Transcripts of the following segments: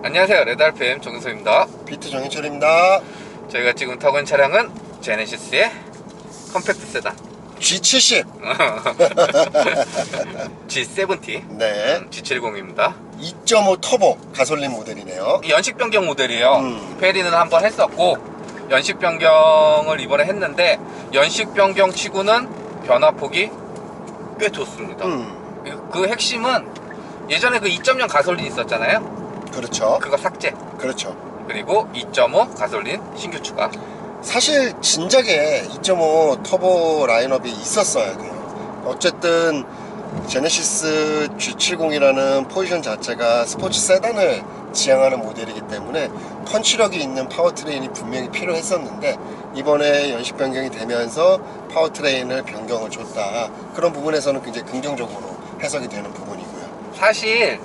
안녕하세요. 레드알프M 정윤서입니다. 비트 정인철입니다. 저희가 지금 타고 있는 차량은 제네시스의 컴팩트 세단 G70. G70 네. G70입니다. 2.5 터보 가솔린 모델이네요. 연식 변경 모델이에요. 페리는 한번 했었고 연식 변경을 이번에 했는데 연식 변경 치고는 변화폭이 꽤 좋습니다. 그 핵심은 예전에 그 2.0 가솔린 있었잖아요. 그렇죠. 그거 삭제. 그렇죠. 그리고 2.5 가솔린 신규 추가. 사실 진작에 2.5 터보 라인업이 있었어야 돼요. 어쨌든 제네시스 G70이라는 포지션 자체가 스포츠 세단을 지향하는 모델이기 때문에 펀치력이 있는 파워트레인이 분명히 필요했었는데 이번에 연식 변경이 되면서 파워트레인을 변경을 줬다. 그런 부분에서는 굉장히 긍정적으로 해석이 되는 부분이고요. 사실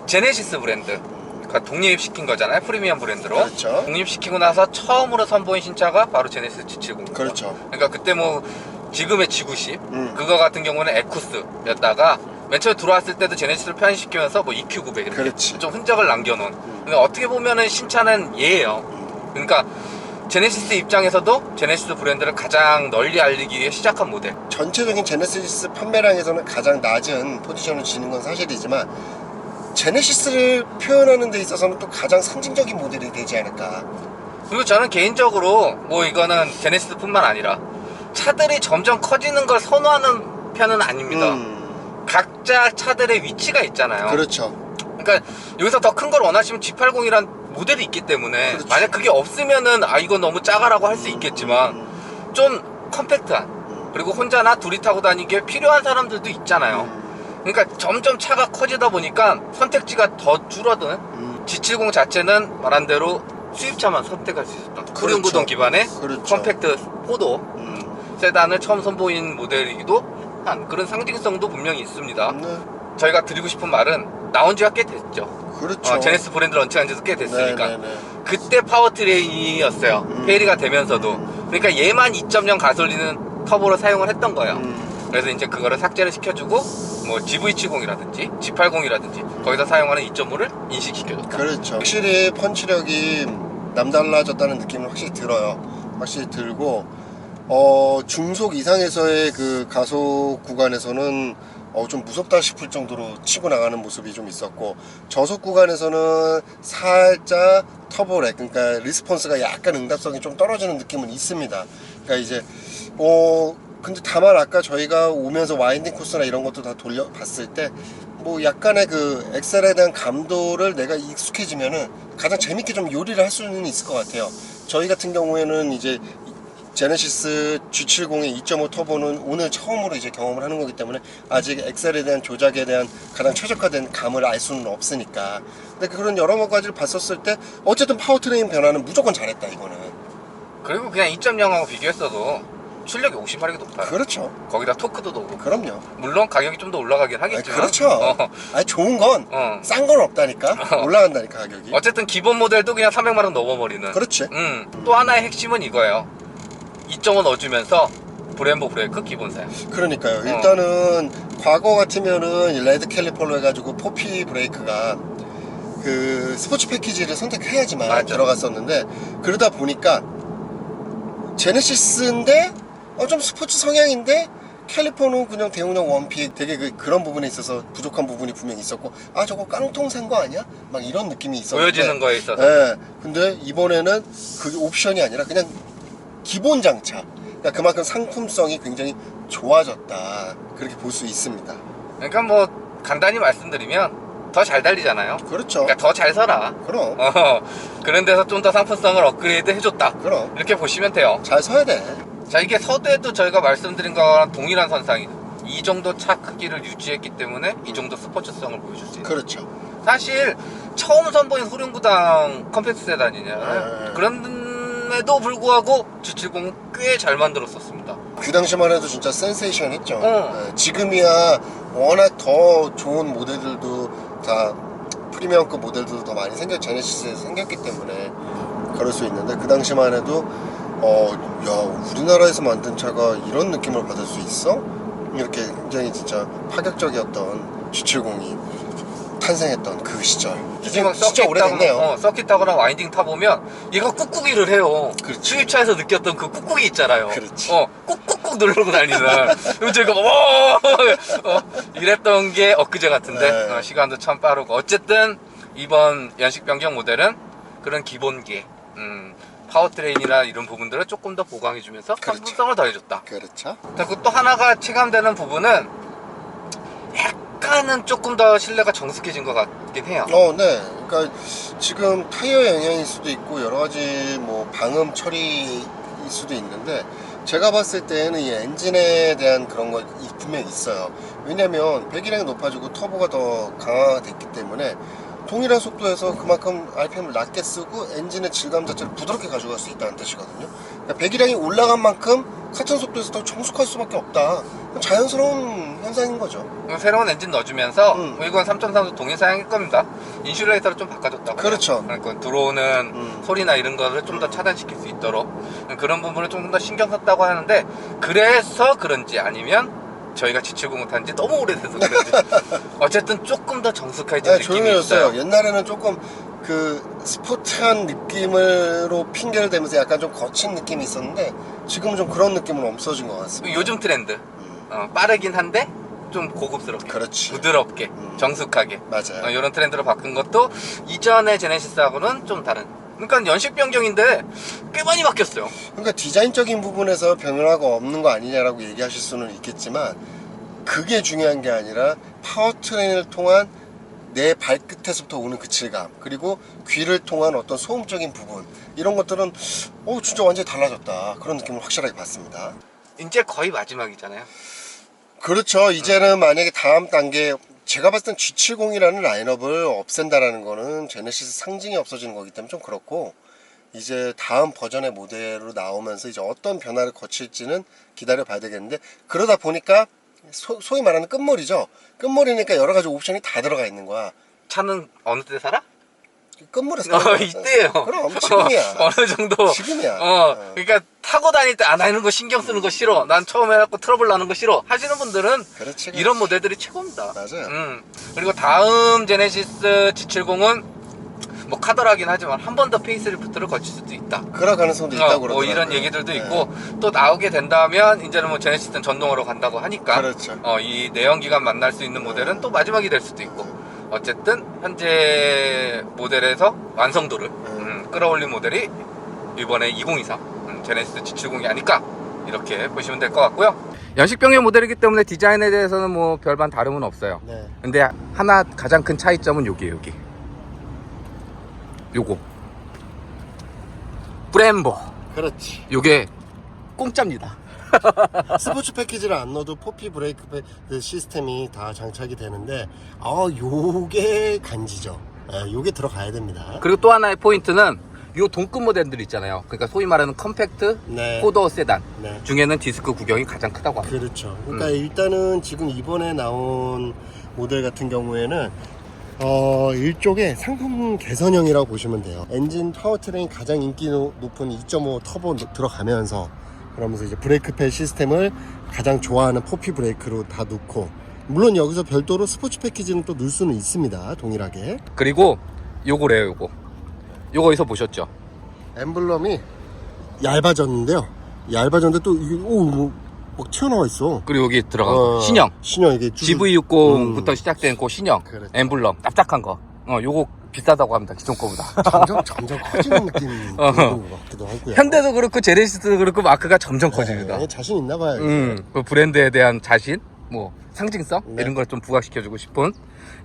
제네시스 브랜드 독립시킨 거잖아요. 프리미엄 브랜드로. 그렇죠. 독립시키고 나서 처음으로 선보인 신차가 바로 제네시스 G70. 그렇죠. 그러니까 그때 뭐 지금의 G90 그거 같은 경우는 에쿠스였다가 맨 처음에 들어왔을 때도 제네시스를 편입시키면서 뭐 EQ900 이렇게 그렇지. 좀 흔적을 남겨놓은. 그러니까 어떻게 보면은 신차는 얘예요. 그러니까 제네시스 입장에서도 제네시스 브랜드를 가장 널리 알리기 위해 시작한 모델. 전체적인 제네시스 판매량에서는 가장 낮은 포지션을 지닌 건 사실이지만 제네시스를 표현하는 데 있어서는 또 가장 상징적인 모델이 되지 않을까. 그리고 저는 개인적으로 뭐 이거는 제네시스뿐만 아니라 차들이 점점 커지는 걸 선호하는 편은 아닙니다. 각자 차들의 위치가 있잖아요. 그렇죠. 그러니까 여기서 더 큰 걸 원하시면 G80이란 모델이 있기 때문에 그렇죠. 만약 그게 없으면은 아 이건 너무 작아라고 할 수 있겠지만 좀 컴팩트한 그리고 혼자나 둘이 타고 다니기에 필요한 사람들도 있잖아요. 그러니까 점점 차가 커지다 보니까 선택지가 더 줄어드는 G70 자체는 말한 대로 수입차만 선택할 수 있었던 후륜구동 기반의 그렇죠. 컴팩트 4도 세단을 처음 선보인 모델이기도 한 그런 상징성도 분명히 있습니다. 네. 저희가 드리고 싶은 말은 나온 지가 꽤 됐죠. 그렇죠. 제네시스 브랜드 런칭한 지도 꽤 됐으니까. 네네네. 그때 파워트레인이었어요. 페리가 되면서도. 그러니까 얘만 2.0 가솔린은 터보로 사용을 했던 거예요. 그래서 이제 그거를 삭제를 시켜주고 뭐 GV70이라든지 G80이라든지 거기서 사용하는 2.5를 인식시켜줬다. 그렇죠. 확실히 펀치력이 남달라졌다는 느낌은 확실히 들어요. 확실히 들고 중속 이상에서의 그 가속 구간에서는 좀 무섭다 싶을 정도로 치고 나가는 모습이 좀 있었고 저속 구간에서는 살짝 터보렉 그러니까 리스폰스가 약간 응답성이 좀 떨어지는 느낌은 있습니다. 그러니까 이제 근데 다만 아까 저희가 오면서 와인딩 코스나 이런 것도 다 돌려봤을 때 뭐 약간의 그 엑셀에 대한 감도를 내가 익숙해지면은 가장 재밌게 좀 요리를 할 수는 있을 것 같아요. 저희 같은 경우에는 이제 제네시스 G70의 2.5 터보는 오늘 처음으로 이제 경험을 하는 거기 때문에 아직 엑셀에 대한 조작에 대한 가장 최적화된 감을 알 수는 없으니까. 근데 그런 여러 가지를 봤었을 때 어쨌든 파워트레인 변화는 무조건 잘했다 이거는. 그리고 그냥 2.0하고 비교했어도 출력이 58이 높아요. 그렇죠. 거기다 토크도 높고. 그럼요. 물론 가격이 좀 더 올라가긴 하겠지만. 그렇죠. 좋은 건 싼 건 없다니까. 올라간다니까 가격이. 어쨌든 기본 모델도 그냥 300만원 넘어버리는. 그렇지. 또 하나의 핵심은 이거예요. 2.5 넣어주면서 브레인보 브레이크 기본 사양. 그러니까요. 일단은 과거 같으면은 레드 캘리퍼로 해가지고 포피 브레이크가 그 스포츠 패키지를 선택해야지만 맞아. 들어갔었는데 그러다 보니까 제네시스인데 좀 스포츠 성향인데 캘리퍼는 그냥 대용량 원픽 되게 그런 부분에 있어서 부족한 부분이 분명히 있었고 저거 깡통 산 거 아니야? 막 이런 느낌이 있었는데 보여지는 거에 있어서. 예. 근데 이번에는 그게 옵션이 아니라 그냥 기본 장차. 그러니까 그만큼 상품성이 굉장히 좋아졌다. 그렇게 볼 수 있습니다. 그러니까 뭐 간단히 말씀드리면 더 잘 달리잖아요. 그렇죠. 그러니까 더 잘 살아. 그럼. 그런 데서 좀 더 상품성을 업그레이드 해줬다. 그럼. 이렇게 보시면 돼요. 잘 서야 돼. 자, 이게 서두에도 저희가 말씀드린 거랑 동일한 선상이죠. 이 정도 차 크기를 유지했기 때문에 이 정도 스포츠성을 보여줄 수 있어요. 그렇죠. 사실 처음 선보인 후륜구당 컴팩트 세단이잖아요. 그런데도 불구하고 G70 꽤 잘 만들었었습니다. 그 당시만 해도 진짜 센세이션 했죠. 지금이야 워낙 더 좋은 모델들도 다 프리미엄급 모델들도 더 많이 제네시스에서 생겼기 때문에 그럴 수 있는데 그 당시만 해도 야 우리나라에서 만든 차가 이런 느낌을 받을 수 있어? 이렇게 굉장히 진짜 파격적이었던 G70이 탄생했던 그 시절. 이제 막 진짜 서킷 오래됐네요. 타고, 서킷 타거나 와인딩 타보면 얘가 꾹꾹이를 해요. 그렇지. 수입차에서 느꼈던 그 꾹꾹이 있잖아요. 그렇지. 꾹꾹꾹 누르고 다니는. 그리고 제가 이랬던 게 엊그제 같은데 네. 시간도 참 빠르고 어쨌든 이번 연식 변경 모델은 그런 기본기 파워트레인이나 이런 부분들을 조금 더 보강해주면서 그렇죠. 상품성을 더해줬다. 그렇죠. 그리고 또 하나가 체감되는 부분은 약간은 조금 더 실내가 정숙해진 것 같긴 해요. 네. 그러니까 지금 타이어 영향일 수도 있고 여러 가지 뭐 방음 처리일 수도 있는데 제가 봤을 때는 이 엔진에 대한 그런 거 분명히 있어요. 왜냐면 배기량이 높아지고 터보가 더 강화가 됐기 때문에 동일한 속도에서 그만큼 RPM을 낮게 쓰고 엔진의 질감 자체를 부드럽게 가져갈 수 있다는 뜻이거든요. 그러니까 배기량이 올라간 만큼 같은 속도에서 더 정숙할 수밖에 없다. 자연스러운 현상인 거죠. 새로운 엔진 넣어주면서 이건 3.3도 동일 사양일 겁니다. 인슐레이터를 좀 바꿔줬다고. 그렇죠. 그러니까 들어오는 소리나 이런 거를 좀 더 차단시킬 수 있도록 그런 부분을 좀 더 신경 썼다고 하는데 그래서 그런지 아니면 저희가 G70을 탄지 너무 오래돼서 그런지 어쨌든 조금 더 정숙해진 느낌이 조용해졌어요. 있어요. 옛날에는 조금 그 스포트한 느낌으로 핑계를 대면서 약간 좀 거친 느낌이 있었는데 지금은 좀 그런 느낌은 없어진 것 같습니다. 요즘 트렌드 빠르긴 한데 좀 고급스럽게, 그렇지. 부드럽게, 정숙하게 맞아요. 이런 트렌드로 바꾼 것도 이전의 제네시스하고는 좀 다른. 그러니까 연식 변경인데 꽤 많이 바뀌었어요. 그러니까 디자인적인 부분에서 변화가 없는 거 아니냐라고 얘기하실 수는 있겠지만 그게 중요한 게 아니라 파워트레인을 통한 내 발끝에서부터 오는 그 질감 그리고 귀를 통한 어떤 소음적인 부분 이런 것들은 진짜 완전히 달라졌다 그런 느낌을 확실하게 받습니다. 이제 거의 마지막이잖아요. 그렇죠. 이제는 만약에 다음 단계 제가 봤을 땐 G70이라는 라인업을 없앤다라는 거는 제네시스 상징이 없어지는 거기 때문에 좀 그렇고 이제 다음 버전의 모델로 나오면서 이제 어떤 변화를 거칠지는 기다려 봐야 되겠는데 그러다 보니까 소위 말하는 끝물이죠. 끝물이니까 여러 가지 옵션이 다 들어가 있는 거야. 차는 어느 때 살아? 끝물에서 이때요. 그럼 지금이야. 어느 정도. 지금이야. 그러니까 타고 다닐 때 나 이런 거 신경 쓰는 거 싫어. 난 처음 해갖고 트러블 나는 거 싫어. 하시는 분들은 그렇지. 이런 모델들이 최고입니다. 맞아요. 그리고 다음 제네시스 G70은 뭐 카더라긴 하지만 한 번 더 페이스리프트를 거칠 수도 있다. 그럴 가능성도 있다고 뭐 그러더라고요. 이런 얘기들도 네. 있고 또 나오게 된다면 이제는 뭐 제네시스는 전동으로 간다고 하니까 그렇죠. 이 내연기관 만날 수 있는 모델은 또 마지막이 될 수도 있고 어쨌든 현재 모델에서 완성도를 끌어올린 모델이 이번에 2023 제네시스 G70이 아닐까 이렇게 보시면 될 것 같고요. 연식 변경 모델이기 때문에 디자인에 대해서는 뭐 별반 다름은 없어요. 네. 근데 하나 가장 큰 차이점은 여기 요거 브렘보 그렇지. 요게 공짜입니다. 스포츠 패키지를 안 넣어도 포피 브레이크 시스템이 다 장착이 되는데 요게 간지죠. 요게 들어가야 됩니다. 그리고 또 하나의 포인트는 요 동급 모델들 있잖아요. 그러니까 소위 말하는 컴팩트 네. 4도어 세단 네. 중에는 디스크 구경이 가장 크다고 합니다. 그렇죠. 그러니까 일단은 지금 이번에 나온 모델 같은 경우에는 일종의 상품 개선형이라고 보시면 돼요. 엔진 파워트레인 가장 인기 높은 2.5 터보 들어가면서 그러면서 이제 브레이크 패드 시스템을 가장 좋아하는 포피 브레이크로 다 넣고 물론 여기서 별도로 스포츠 패키지는 또 넣을 수는 있습니다. 동일하게. 그리고 요거래요. 요거 어디서 보셨죠? 엠블럼이 얇아졌는데요. 얇아졌는데 또 이게 막 튀어나와 있어. 그리고 여기 들어간 신형 이게 GV60부터 시작된 그 신형 그렇죠. 엠블럼 납작한 거 요거 비싸다고 합니다. 기존 거보다. 점점 커지는 느낌이 드는 것 같기도 하고요. 현대도 그렇고 제네시스도 그렇고 마크가 점점 커집니다. 자신 있나 봐요. 그 브랜드에 대한 자신, 뭐 상징성 네. 이런 걸 좀 부각시켜주고 싶은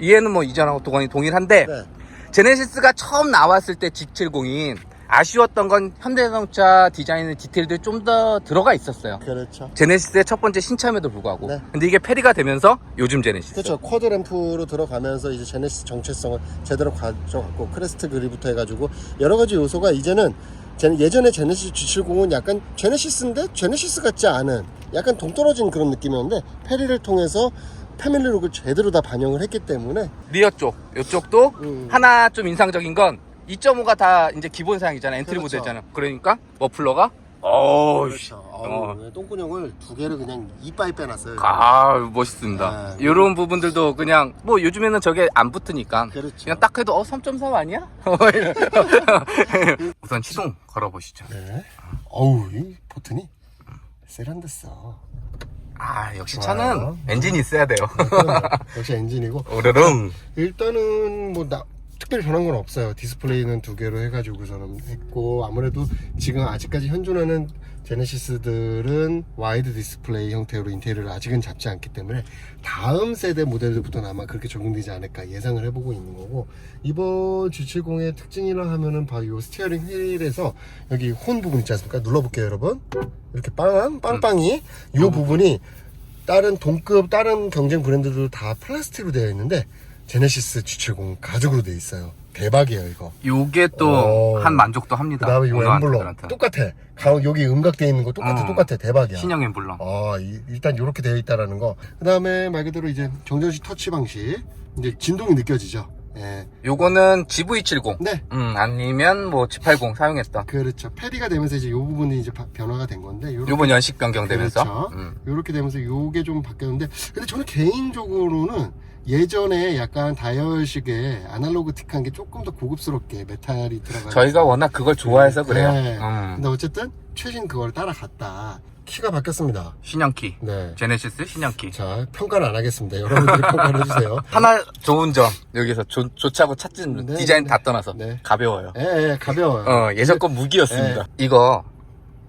이해는 뭐 이전하고 동일한데 네. 제네시스가 처음 나왔을 때 G70이 아쉬웠던 건 현대자동차 디자인의 디테일들이 좀 더 들어가 있었어요. 그렇죠. 제네시스의 첫 번째 신참에도 불구하고. 네. 근데 이게 페리가 되면서 요즘 제네시스. 그렇죠. 쿼드 램프로 들어가면서 이제 제네시스 정체성을 제대로 가져갔고 크레스트 그릴부터 해가지고 여러 가지 요소가 이제는 예전에 제네시스 G70은 약간 제네시스인데 제네시스 같지 않은 약간 동떨어진 그런 느낌이었는데 페리를 통해서 패밀리룩을 제대로 다 반영을 했기 때문에 리어 쪽, 이쪽도 하나 좀 인상적인 건 2.5가 다 이제 기본 사양이잖아요. 엔트리 그렇죠. 모델이잖아요. 그러니까 머플러가 그렇죠. 똥구녕을 두 개를 그냥 이빠이 빼놨어요. 멋있습니다. 네. 이런 부분들도 그냥 뭐 요즘에는 저게 안 붙으니까 그렇죠. 그냥 딱 해도 3.3 아니야? 우선 시동 걸어보시죠. 네. 어우, 이 버튼이 세련됐어. 역시 좋아요. 차는 엔진이 있어야 돼요. 역시 엔진이고. 오르릉. 일단은 뭐 특별히 변한 건 없어요. 디스플레이는 두 개로 해가지고서는 했고, 아무래도 지금 아직까지 현존하는 제네시스들은 와이드 디스플레이 형태로 인테리어를 아직은 잡지 않기 때문에 다음 세대 모델들부터는 아마 그렇게 적용되지 않을까 예상을 해보고 있는 거고, 이번 G70의 특징이라 하면은 바로 이 스티어링 휠에서 여기 혼 부분 있지 않습니까? 눌러볼게요, 여러분. 이렇게 빵빵이 이 부분이 다른 동급 다른 경쟁 브랜드도 다 플라스틱으로 되어 있는데 제네시스 G70 가죽으로 되어 있어요. 대박이에요, 이거. 요게 또 한 만족도 합니다. 그 다음에 이 엠블럼 오너한테는. 똑같아. 여기 음각되어 있는 거 똑같아. 대박이야. 신형 엠블럼. 일단 이렇게 되어 있다라는 거. 그 다음에 말 그대로 이제 정전식 터치 방식, 이제 진동이 느껴지죠. 예. 요거는 GV70. 네. 아니면 뭐 G80 사용했던. 그렇죠. 패디가 되면서 이제 이 부분이 이제 변화가 된 건데, 요번 연식 변경되면서. 그렇죠. 요렇게 되면서 요게 좀 바뀌었는데, 근데 저는 개인적으로는 예전에 약간 다이얼식의 아날로그틱한 게 조금 더 고급스럽게 메탈이 들어가요. 저희가 워낙 그걸 좋아해서 그래요. 네. 근데 어쨌든 최신 그걸 따라갔다. 키가 바뀌었습니다. 신형키. 네. 제네시스 신형키. 자, 평가는 안 하겠습니다. 여러분들이 평가를 해주세요. 하나 좋은 점 여기서 좋자고 찾은 네, 디자인 네, 다 떠나서 네. 가벼워요. 예, 가벼워요. 예전 건 무기였습니다. 이거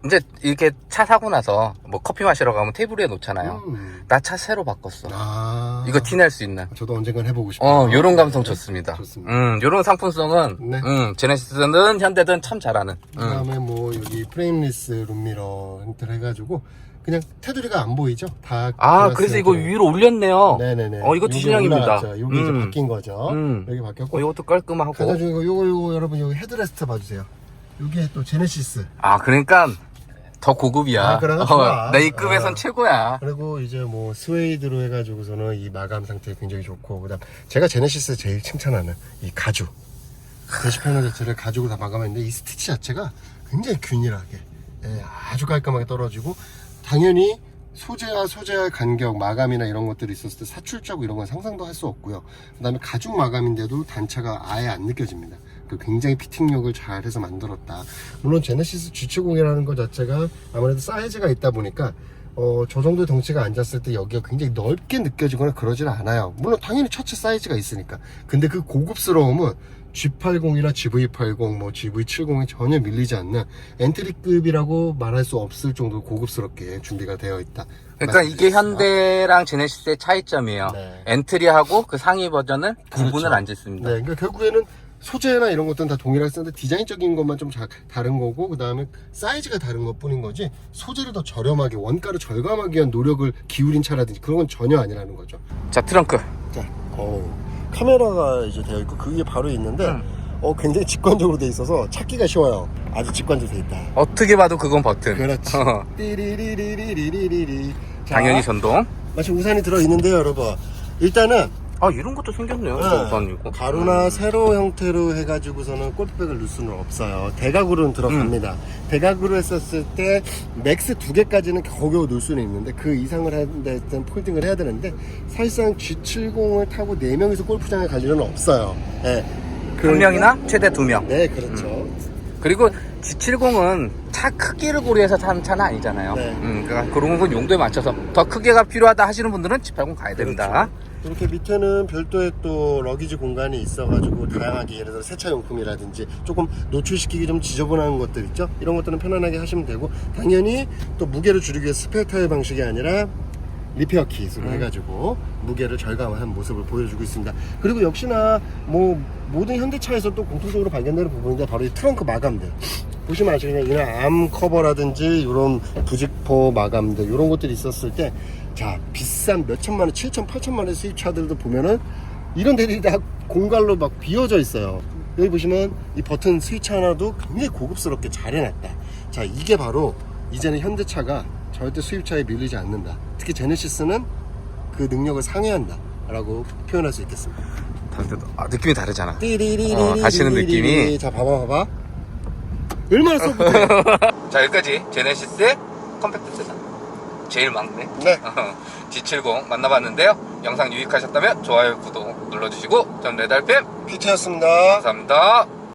이제 이렇게 차 사고 나서 뭐 커피 마시러 가면 테이블 위에 놓잖아요. 나 차 새로 바꿨어. 이거 티낼 수 있는. 저도 언젠간 해보고 싶어요. 요런 감성 좋습니다. 좋습니다. 요런 상품성은 네. 제네시스는 현대든 참 잘하는. 그 다음에 뭐 여기 프레임리스 룸미러 형태로 해가지고 그냥 테두리가 안 보이죠? 다. 그래서 이거 위로 올렸네요. 네네네. 이것도 신형입니다. 여기 이제 바뀐 거죠. 여기 바뀌었고. 이것도 깔끔하고. 가장 중요한 거 요거 여러분 여기 헤드레스트 봐주세요. 이게 또 제네시스. 그러니까 더 고급이야. 그래, 좋아. 내 이 급에선 최고야. 그리고 이제 뭐 스웨이드로 해가지고서는 이 마감 상태 굉장히 좋고, 그다음 제가 제네시스 제일 칭찬하는 이 가죽 게시판을 자체를 가죽으로 다 마감했는데 이 스티치 자체가 굉장히 균일하게 아주 깔끔하게 떨어지고, 당연히 소재와 소재의 간격, 마감이나 이런 것들이 있었을 때 사출자국 이런 건 상상도 할 수 없고요. 그 다음에 가죽 마감인데도 단차가 아예 안 느껴집니다. 굉장히 피팅력을 잘 해서 만들었다. 물론 제네시스 G70이라는 것 자체가 아무래도 사이즈가 있다 보니까 저 정도의 덩치가 앉았을 때 여기가 굉장히 넓게 느껴지거나 그러지는 않아요. 물론 당연히 차체 사이즈가 있으니까. 근데 그 고급스러움은 G80이나 GV80, 뭐 GV70에 전혀 밀리지 않는 엔트리급이라고 말할 수 없을 정도로 고급스럽게 준비가 되어 있다. 그러니까 이게 현대랑 제네시스의 차이점이에요. 네. 엔트리하고 그 상위 버전은 구분을 그렇죠. 안 짓습니다. 네, 그러니까 결국에는 소재나 이런 것들은 다 동일하게 쓰는데 디자인적인 것만 좀 다른 거고, 그 다음에 사이즈가 다른 것 뿐인 거지, 소재를 더 저렴하게, 원가를 절감하기 위한 노력을 기울인 차라든지 그런 건 전혀 아니라는 거죠. 자, 트렁크. 자, 카메라가 이제 되어 있고 그 위에 바로 있는데 굉장히 직관적으로 돼 있어서 찾기가 쉬워요. 아주 직관적으로 돼 있다. 어떻게 봐도 그건 버튼. 그렇지. 띠리리리리리리리. 자, 당연히 전동. 마치 우산이 들어 있는데요, 여러분. 일단은 이런 것도 생겼네요. 우산이고. 가루나 세로 형태로 해가지고서는 골프백을 넣을 수는 없어요. 대각으로는 들어갑니다. 대각으로 했었을 때 맥스 2개까지는 겨우겨우 넣을 수는 있는데 그 이상을 하는데 폴딩을 해야 되는데, 사실상 G70을 타고 4명이서 골프장에 갈 일은 없어요. 네. 한 명이나 최대 2명. 네, 그렇죠. 그리고 G70은 차 크기를 고려해서 타는 차는 아니잖아요. 네. 그러니까 그런 건 용도에 맞춰서 더 크게가 필요하다 하시는 분들은 G80 가야 됩니다. 그렇죠. 이렇게 밑에는 별도의 또 러기지 공간이 있어가지고 다양하게, 예를 들어 세차용품이라든지 조금 노출시키기 좀 지저분한 것들 있죠, 이런 것들은 편안하게 하시면 되고, 당연히 또 무게를 줄이기 위해 스페어 타일 방식이 아니라 리페어 킷으로 해가지고 무게를 절감한 모습을 보여주고 있습니다. 그리고 역시나 뭐 모든 현대차에서 또 공통적으로 발견되는 부분인데, 바로 이 트렁크 마감들 보시면 아시겠지만 이런 암 커버라든지 이런 부직포 마감들, 이런 것들이 있었을 때, 자, 비싼 몇천만원, 7천, 8천만원 수입차들도 보면은 이런 데들이 다 공갈로 막 비어져 있어요. 여기 보시면 이 버튼 스위치 하나도 굉장히 고급스럽게 잘 해놨다. 자, 이게 바로 이제는 현대차가 절대 수입차에 밀리지 않는다. 특히 제네시스는 그 능력을 상회한다 라고 표현할 수 있겠습니다. 느낌이 다르잖아. 띠리리리리리리리. 다시는 느낌이. 자, 봐봐. 얼마나 소프트해. 자, 여기까지 제네시스의 컴팩트 세단 제일 막내 네. G70 만나봤는데요. 영상 유익하셨다면 좋아요, 구독 눌러주시고 전 레달팸 피트였습니다. 감사합니다.